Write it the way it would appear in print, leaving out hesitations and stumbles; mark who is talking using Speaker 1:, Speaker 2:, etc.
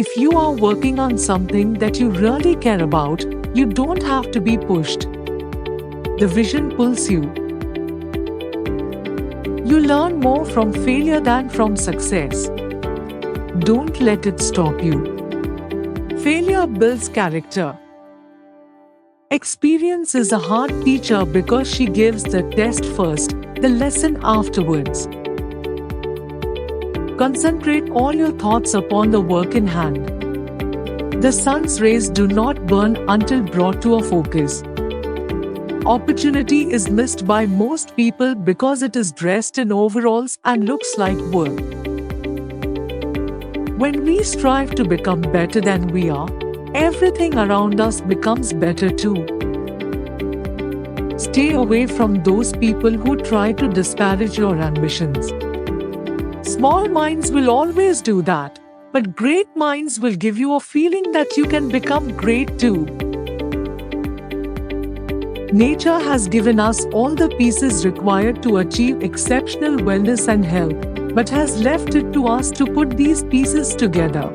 Speaker 1: If you are working on something that you really care about, you don't have to be pushed. The vision pulls you. You learn more from failure than from success. Don't let it stop you. Failure builds character. Experience is a hard teacher because she gives the test first, the lesson afterwards. Concentrate all your thoughts upon the work in hand. The sun's rays do not burn until brought to a focus. Opportunity is missed by most people because it is dressed in overalls and looks like work. When we strive to become better than we are, everything around us becomes better too. Stay away from those people who try to disparage your ambitions. Small minds will always do that, but great minds will give you a feeling that you can become great too. Nature has given us all the pieces required to achieve exceptional wellness and health, but has left it to us to put these pieces together.